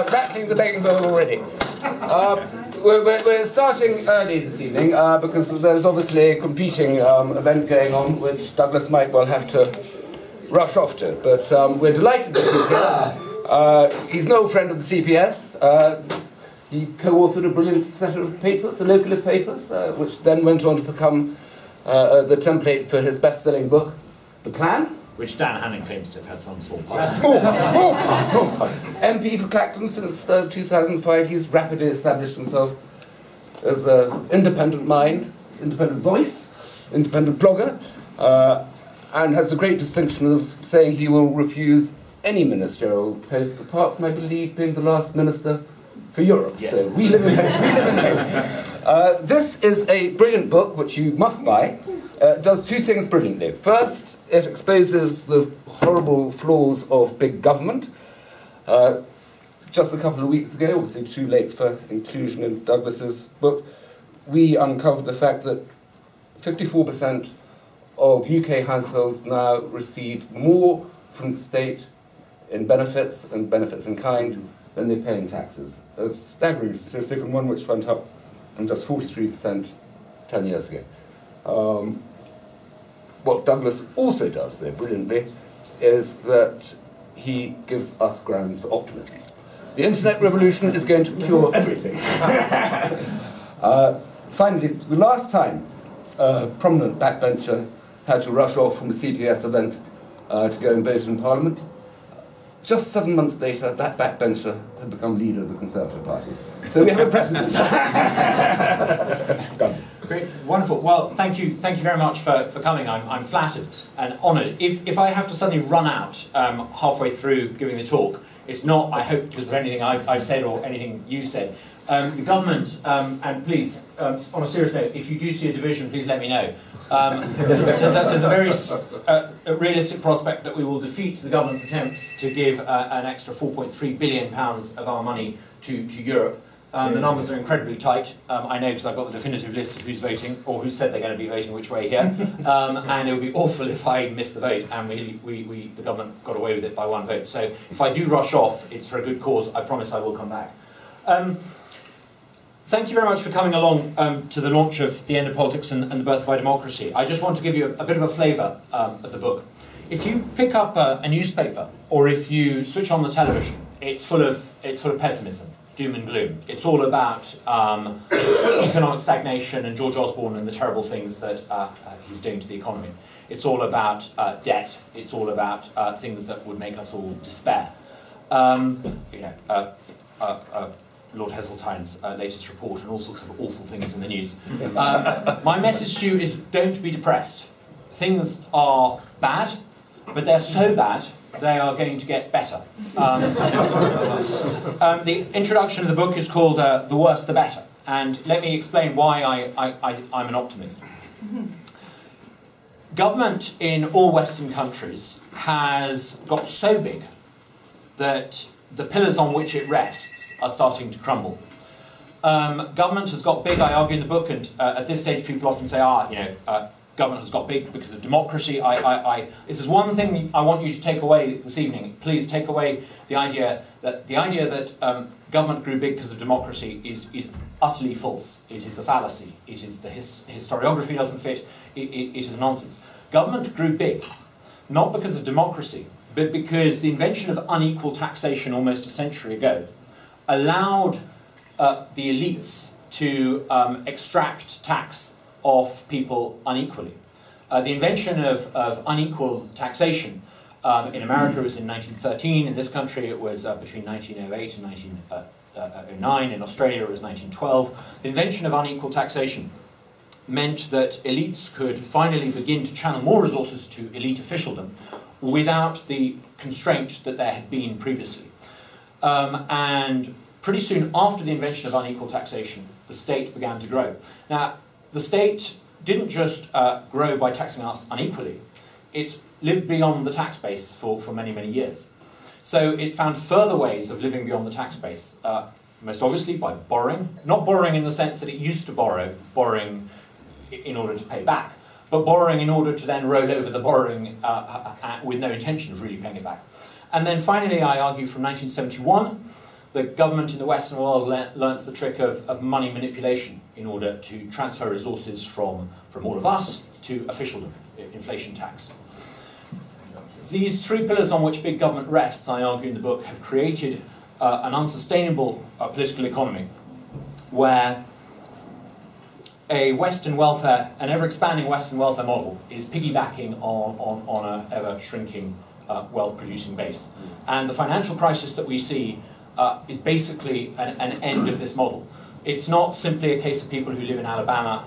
Rattling the begging bowl already. We're starting early this evening because there's obviously a competing event going on which Douglas might well have to rush off to. But we're delighted that he's here. He's an old friend of the CPS. He co-authored a brilliant set of papers, the localist papers, which then went on to become the template for his best-selling book, The Plan. Which Dan Hanning claims to have had some small part. Small part. MP for Clacton since 2005. He's rapidly established himself as an independent mind, independent voice, independent blogger, and has the great distinction of saying he will refuse any ministerial post, apart from, I believe, being the last minister for Europe. Yes. So we live in hope. We live in hope. This is a brilliant book which you must buy. It does two things brilliantly. First, it exposes the horrible flaws of big government. Just a couple of weeks ago, obviously too late for inclusion in Douglas's book, we uncovered the fact that 54% of UK households now receive more from the state in benefits and benefits in kind than they pay in taxes. A staggering statistic, and one which went up from just 43% 10 years ago. What Douglas also does, though, brilliantly, is that he gives us grounds for optimism. The internet revolution is going to cure everything. Finally, the last time a prominent backbencher had to rush off from a CPS event to go and vote in Parliament, just 7 months later, that backbencher had become leader of the Conservative Party. So we have a precedent. Great, wonderful. Well, thank you very much for coming. I'm flattered and honoured. If I have to suddenly run out halfway through giving the talk, it's not, I hope, because of anything I've said or anything you've said. The government, and please, on a serious note, if you do see a division, please let me know. There's a very realistic prospect that we will defeat the government's attempts to give an extra £4.3 billion of our money to Europe. The numbers are incredibly tight. I know because I've got the definitive list of who's voting, or who said they're going to be voting which way here. And it would be awful if I missed the vote and the government got away with it by one vote. So if I do rush off, it's for a good cause. I promise I will come back. Thank you very much for coming along to the launch of The End of Politics and the Birth of iDemocracy. I just want to give you a bit of a flavour of the book. If you pick up a newspaper, or if you switch on the television, it's full of pessimism, doom and gloom. It's all about economic stagnation and George Osborne and the terrible things that he's doing to the economy. It's all about debt. It's all about things that would make us all despair. Lord Heseltine's latest report and all sorts of awful things in the news. My message to you is don't be depressed. Things are bad, but they're so bad they are going to get better. The introduction of the book is called The Worse the Better, and let me explain why I'm an optimist. Government in all Western countries has got so big that the pillars on which it rests are starting to crumble. Government has got big, I argue in the book, and at this stage people often say, government has got big because of democracy. This is one thing I want you to take away this evening. Please take away the idea that government grew big because of democracy is utterly false. It is a fallacy. It is the historiography doesn't fit. It is a nonsense. Government grew big, not because of democracy, but because the invention of unequal taxation almost a century ago allowed the elites to extract tax off people unequally. The invention of unequal taxation in America was in 1913, in this country it was between 1908 and 1909, in Australia it was 1912. The invention of unequal taxation meant that elites could finally begin to channel more resources to elite officialdom without the constraint that there had been previously. And pretty soon after the invention of unequal taxation, the state began to grow. Now, the state didn't just grow by taxing us unequally, it lived beyond the tax base for many, many years. So it found further ways of living beyond the tax base, most obviously by borrowing. Not borrowing in the sense that it used to borrowing in order to pay back, but borrowing in order to then roll over the borrowing with no intention of really paying it back. And then finally, I argue, from 1971, the government in the Western world learnt the trick of money manipulation in order to transfer resources from all of us to officialdom, inflation tax. These three pillars on which big government rests, I argue in the book, have created an unsustainable political economy where an ever-expanding Western welfare model is piggybacking on an ever-shrinking wealth-producing base. And the financial crisis that we see is basically an end of this model. It's not simply a case of people who live in Alabama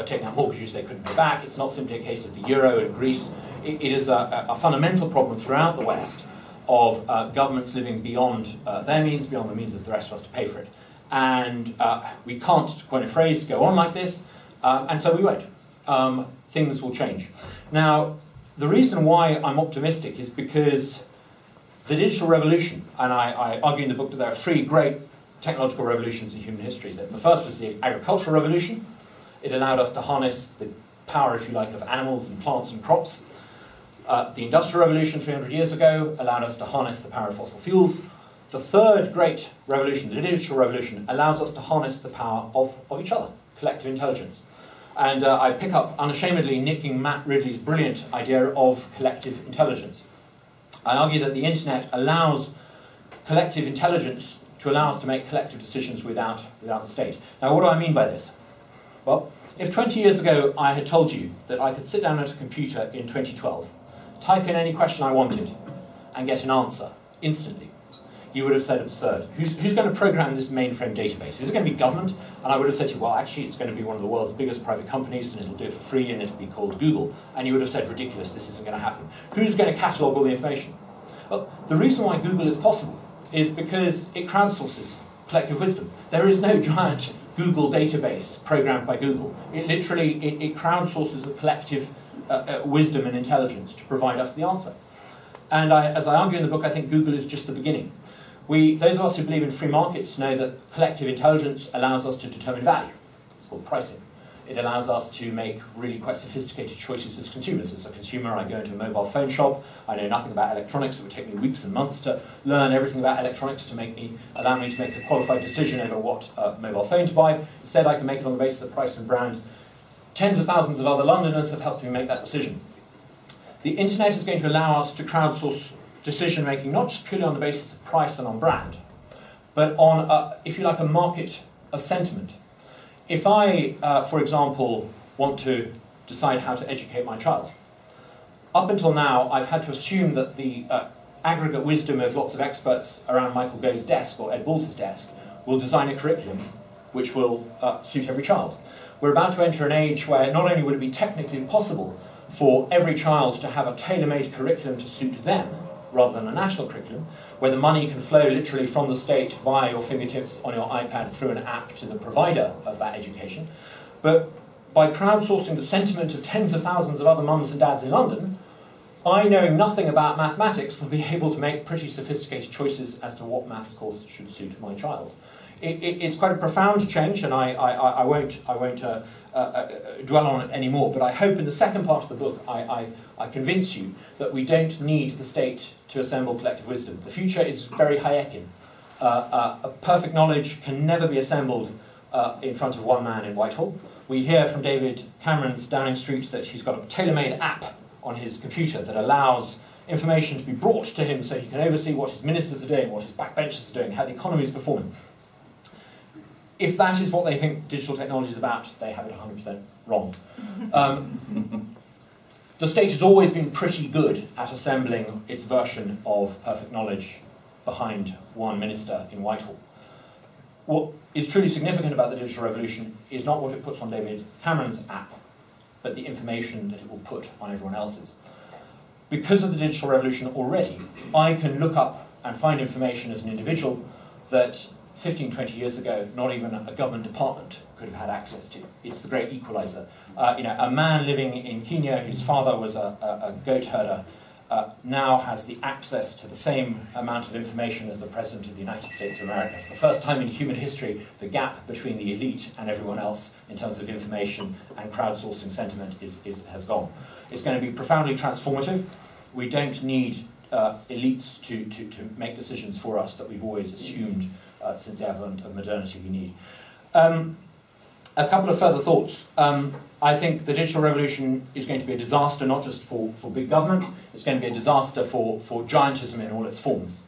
taking out mortgages they couldn't pay back. It's not simply a case of the euro in Greece. It is a fundamental problem throughout the West of governments living beyond their means, beyond the means of the rest of us to pay for it. And we can't, to coin a phrase, go on like this, and so we won't. Things will change. Now, the reason why I'm optimistic is because the digital revolution, and I argue in the book that there are three great technological revolutions in human history. The first was the agricultural revolution. It allowed us to harness the power, if you like, of animals and plants and crops. The Industrial Revolution 300 years ago allowed us to harness the power of fossil fuels. The third great revolution, the digital revolution, allows us to harness the power of each other, collective intelligence. And I pick up unashamedly nicking Matt Ridley's brilliant idea of collective intelligence. I argue that the internet allows collective intelligence to allow us to make collective decisions without the state. Now, what do I mean by this? Well, if 20 years ago I had told you that I could sit down at a computer in 2012, type in any question I wanted, and get an answer instantly, you would have said absurd. Who's going to program this mainframe database? Is it going to be government? And I would have said to you, well, actually, it's going to be one of the world's biggest private companies, and it'll do it for free, and it'll be called Google. And you would have said, ridiculous, this isn't going to happen. Who's going to catalogue all the information? Well, the reason why Google is possible is because it crowdsources collective wisdom. There is no giant Google database programmed by Google. It literally, it crowdsources the collective wisdom and intelligence to provide us the answer. And as I argue in the book, I think Google is just the beginning. Those of us who believe in free markets know that collective intelligence allows us to determine value. It's called pricing. It allows us to make really quite sophisticated choices as consumers. As a consumer, I go into a mobile phone shop. I know nothing about electronics. It would take me weeks and months to learn everything about electronics to allow me to make a qualified decision over what mobile phone to buy. Instead, I can make it on the basis of price and brand. Tens of thousands of other Londoners have helped me make that decision. The internet is going to allow us to crowdsource decision-making, not just purely on the basis of price and on brand, but on, if you like, a market of sentiment. If I, for example, want to decide how to educate my child, up until now I've had to assume that the aggregate wisdom of lots of experts around Michael Gove's desk or Ed Balls' desk will design a curriculum which will suit every child. We're about to enter an age where not only will it be technically possible for every child to have a tailor-made curriculum to suit them, rather than a national curriculum, where the money can flow literally from the state via your fingertips on your iPad through an app to the provider of that education. But by crowdsourcing the sentiment of tens of thousands of other mums and dads in London, I, knowing nothing about mathematics, will be able to make pretty sophisticated choices as to what maths course should suit my child. It's quite a profound change, and I won't dwell on it anymore, but I hope in the second part of the book I convince you that we don't need the state to assemble collective wisdom. The future is very Hayekian. A perfect knowledge can never be assembled in front of one man in Whitehall. We hear from David Cameron's Downing Street that he's got a tailor-made app on his computer that allows information to be brought to him so he can oversee what his ministers are doing, what his backbenchers are doing, how the economy is performing. If that is what they think digital technology is about, they have it 100% wrong. The state has always been pretty good at assembling its version of perfect knowledge behind one minister in Whitehall. What is truly significant about the digital revolution is not what it puts on David Cameron's app, but the information that it will put on everyone else's. Because of the digital revolution already, I can look up and find information as an individual that 15, 20 years ago, not even a government department could have had access to. It's the great equalizer. A man living in Kenya whose father was a goat herder now has the access to the same amount of information as the President of the United States of America. For the first time in human history, the gap between the elite and everyone else in terms of information and crowdsourcing sentiment has gone. It's going to be profoundly transformative. We don't need elites to make decisions for us that we've always assumed since the advent of modernity we need. A couple of further thoughts. I think the digital revolution is going to be a disaster, not just for big government, it's going to be a disaster for giantism in all its forms.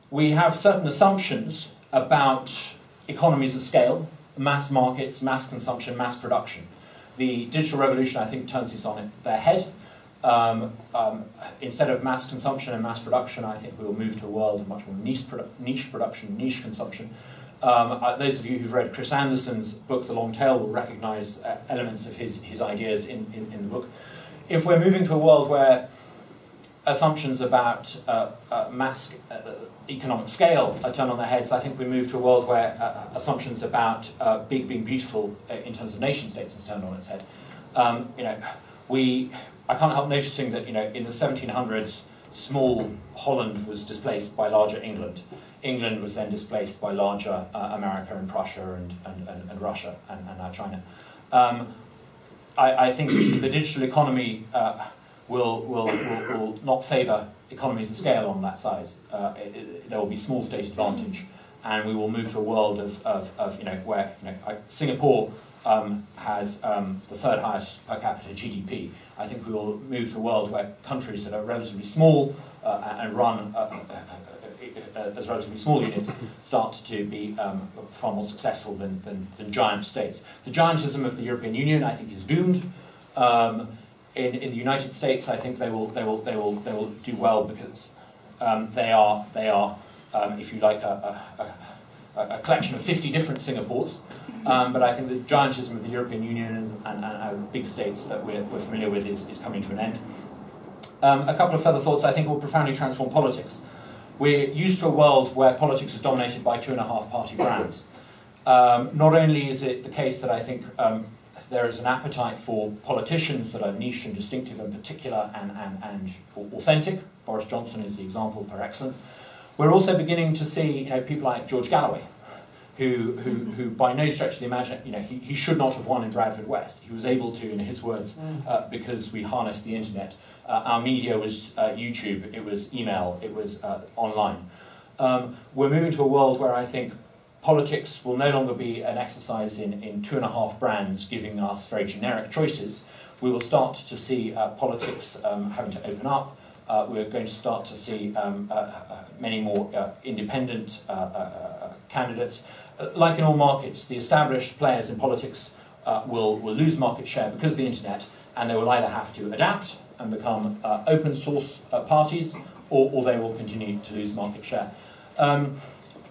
We have certain assumptions about economies of scale, mass markets, mass consumption, mass production. The digital revolution, I think, turns this on their head. Instead of mass consumption and mass production, I think we will move to a world of much more niche production, niche consumption. Those of you who've read Chris Anderson's book, The Long Tail, will recognise elements of his ideas in the book. If we're moving to a world where assumptions about mass economic scale are turned on their heads, I think we move to a world where assumptions about big being beautiful in terms of nation states is turned on its head. I can't help noticing that in the 1700s, small Holland was displaced by larger England. England was then displaced by larger America and Prussia and Russia and now China. I think the digital economy will not favour economies of scale on that size. There will be small state advantage, and we will move to a world of where Singapore has the third highest per capita GDP. I think we will move to a world where countries that are relatively small and run as relatively small units start to be far more successful than giant states. The giantism of the European Union, I think, is doomed. In the United States, I think they will do well because they are if you like a collection of 50 different Singapores. But I think the giantism of the European Union and big states that we're familiar with is coming to an end. A couple of further thoughts I think will profoundly transform politics. We're used to a world where politics is dominated by 2.5 party brands. Not only is it the case that I think there is an appetite for politicians that are niche and distinctive and particular and authentic. Boris Johnson is the example par excellence. We're also beginning to see people like George Galloway, who by no stretch of the imagination, he should not have won in Bradford West. He was able to, in his words, because we harnessed the internet. Our media was YouTube, it was email, it was online. We're moving to a world where I think politics will no longer be an exercise in 2.5 brands giving us very generic choices. We will start to see politics having to open up. We're going to start to see many more independent candidates. Like in all markets, the established players in politics will lose market share because of the internet, and they will either have to adapt and become open source parties, or they will continue to lose market share.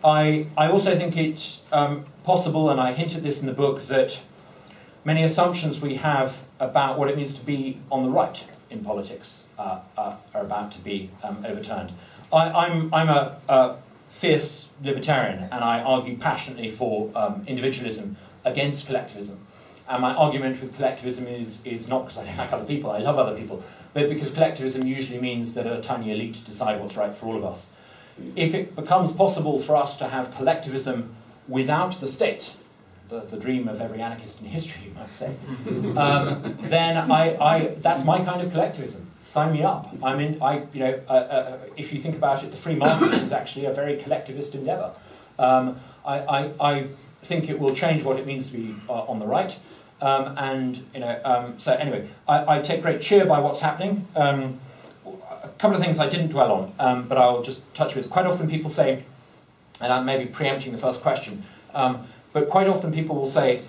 I also think it's possible, and I hint at this in the book, that many assumptions we have about what it means to be on the right in politics are about to be overturned. I'm a fierce libertarian, and I argue passionately for individualism against collectivism. And my argument with collectivism is not because I don't like other people, I love other people, but because collectivism usually means that a tiny elite decide what's right for all of us. If it becomes possible for us to have collectivism without the state, the dream of every anarchist in history, you might say, then that's my kind of collectivism. Sign me up. If you think about it, the free market is actually a very collectivist endeavour. I think it will change what it means to be on the right. So anyway, I take great cheer by what's happening. A couple of things I didn't dwell on, but I'll just touch with. Quite often people say, and I may be preempting the first question, but quite often people will say,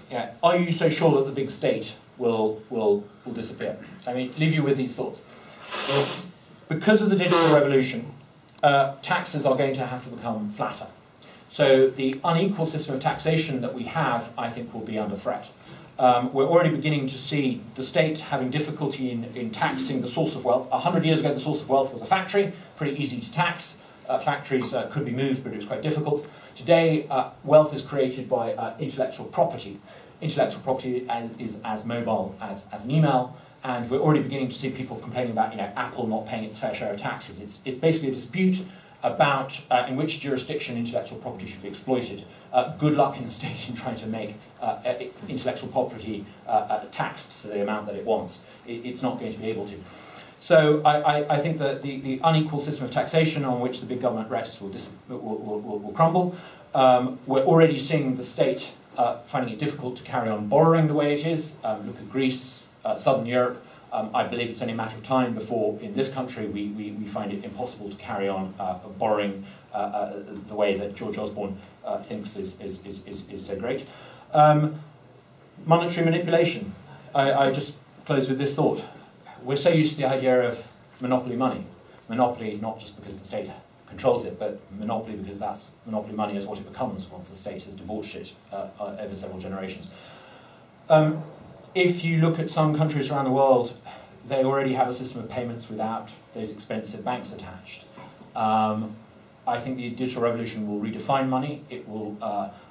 are you so sure that the big state will disappear? I mean, leave you with these thoughts. Because of the digital revolution, taxes are going to have to become flatter. So the unequal system of taxation that we have, I think, will be under threat. We're already beginning to see the state having difficulty in taxing the source of wealth. 100 years ago, the source of wealth was a factory, pretty easy to tax. Factories could be moved, but it was quite difficult. Today, wealth is created by intellectual property. Intellectual property is as mobile as an email, and we're already beginning to see people complaining about Apple not paying its fair share of taxes. It's basically a dispute about in which jurisdiction intellectual property should be exploited. Good luck in the state in trying to make intellectual property taxed to the amount that it wants. It's not going to be able to. So I think that the unequal system of taxation on which the big government rests will crumble. We're already seeing the state finding it difficult to carry on borrowing the way it is. Look at Greece, Southern Europe. I believe it's only a matter of time before, in this country, we find it impossible to carry on borrowing the way that George Osborne thinks is so great. Monetary manipulation. I just close with this thought. We're so used to the idea of monopoly money. Monopoly not just because the state controls it, but monopoly because monopoly money is what it becomes once the state has debauched it over several generations. If you look at some countries around the world, they already have a system of payments without those expensive banks attached. I think the digital revolution will redefine money. It will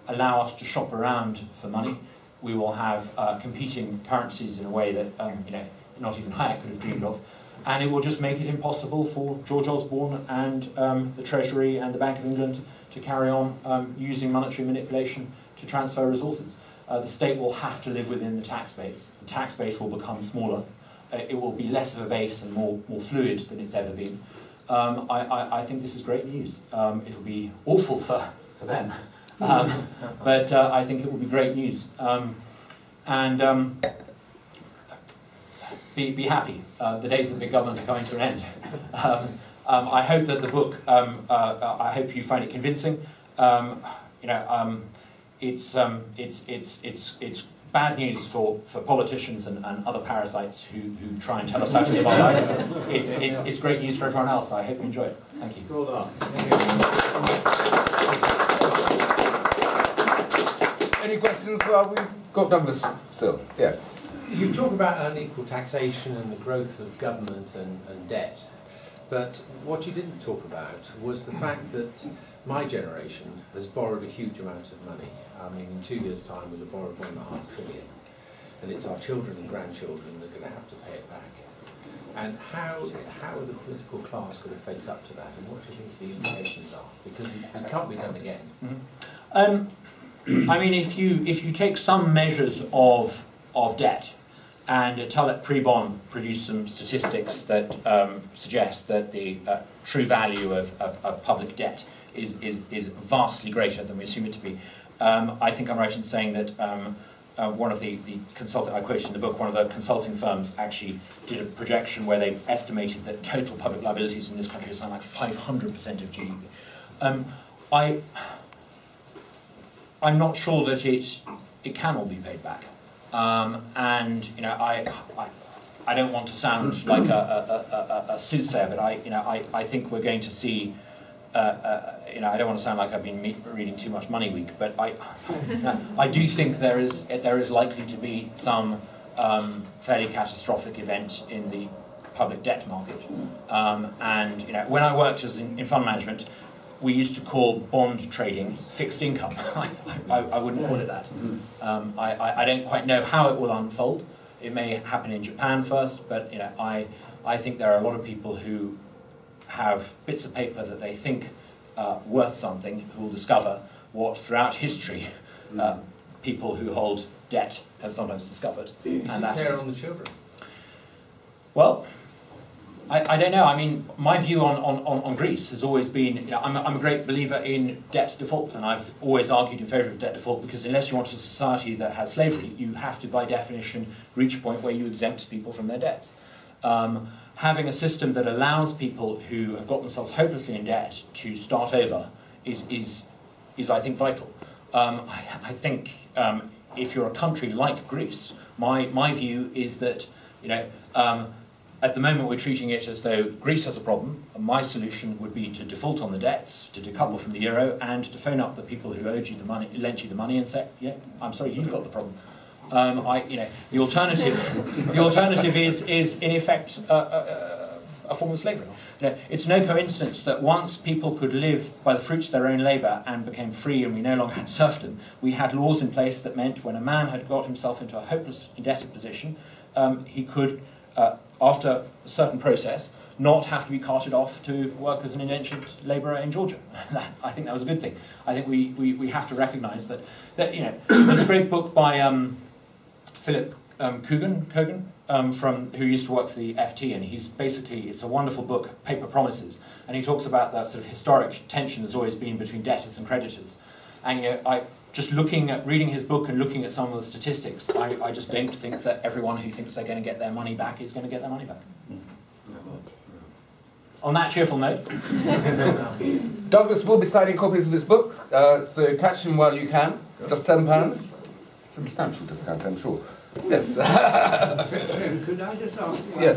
allow us to shop around for money. We will have competing currencies in a way that not even Hayek could have dreamed of. And it will just make it impossible for George Osborne and the Treasury and the Bank of England to carry on using monetary manipulation to transfer resources. The state will have to live within the tax base. The tax base will become smaller. It will be less of a base and more fluid than it's ever been. I think this is great news. It'll be awful for them, but I think it will be great news. Be happy. The days of big government are coming to an end. I hope that the book, I hope you find it convincing. It's bad news for politicians and other parasites who try and tell us how to live our lives. It's great news for everyone else. I hope you enjoy it. Thank you. Well done. Any questions? Well, we've got numbers still. Yes. You talk about unequal taxation and the growth of government and debt, but what you didn't talk about was the fact that my generation has borrowed a huge amount of money. I mean, in 2 years' time we'll have borrowed $1.5 trillion, and it's our children and grandchildren that are going to have to pay it back. And how are the political class going to face up to that, and what do you think the implications are? Because it can't be done again. I mean, if you take some measures of debt, and Talet Prebon produced some statistics that suggest that the true value of public debt is vastly greater than we assume it to be. I think I'm right in saying that one of the consulting, I quoted in the book, one of the consulting firms actually did a projection where they estimated that total public liabilities in this country is something like 500% of GDP. I'm not sure that it can all be paid back. And I don't want to sound like a soothsayer, but I think we're going to see. I don't want to sound like I've been reading too much Money Week, but I do think there is likely to be some fairly catastrophic event in the public debt market. And when I worked in fund management, we used to call bond trading fixed income. I wouldn't call it that. I don't quite know how it will unfold. It may happen in Japan first, but I think there are a lot of people who have bits of paper that they think worth something, who will discover what throughout history people who hold debt have sometimes discovered. And that is on the children. Well, I don't know. I mean, my view on Greece has always been, I'm a great believer in debt default, and I've always argued in favour of debt default, because unless you want a society that has slavery, you have to, by definition, reach a point where you exempt people from their debts. Having a system that allows people who have got themselves hopelessly in debt to start over is I think, vital. I think if you're a country like Greece, my view is that, at the moment we're treating it as though Greece has a problem, and my solution would be to default on the debts, to decouple from the euro, and to phone up the people who owed you the money, lent you the money, and say, yeah, I'm sorry, you've got the problem. The alternative is in effect a form of slavery. It's no coincidence that once people could live by the fruits of their own labour and became free, and we no longer had serfdom, we had laws in place that meant when a man had got himself into a hopeless indebted position, he could, after a certain process, not have to be carted off to work as an indentured labourer in Georgia. I think that was a good thing. I think we have to recognise that there's a great book by Philip Kogan, who used to work for the FT, and he's basically, it's a wonderful book, Paper Promises, and he talks about that sort of historic tension there's always been between debtors and creditors. And you know, just reading his book and looking at some of the statistics, I just don't think that everyone who thinks they're going to get their money back is going to get their money back. On that cheerful note. Douglas will be signing copies of his book, so catch him while you can. Just £10. Substantial discount, I'm sure. Yes. Could I just ask? Yes.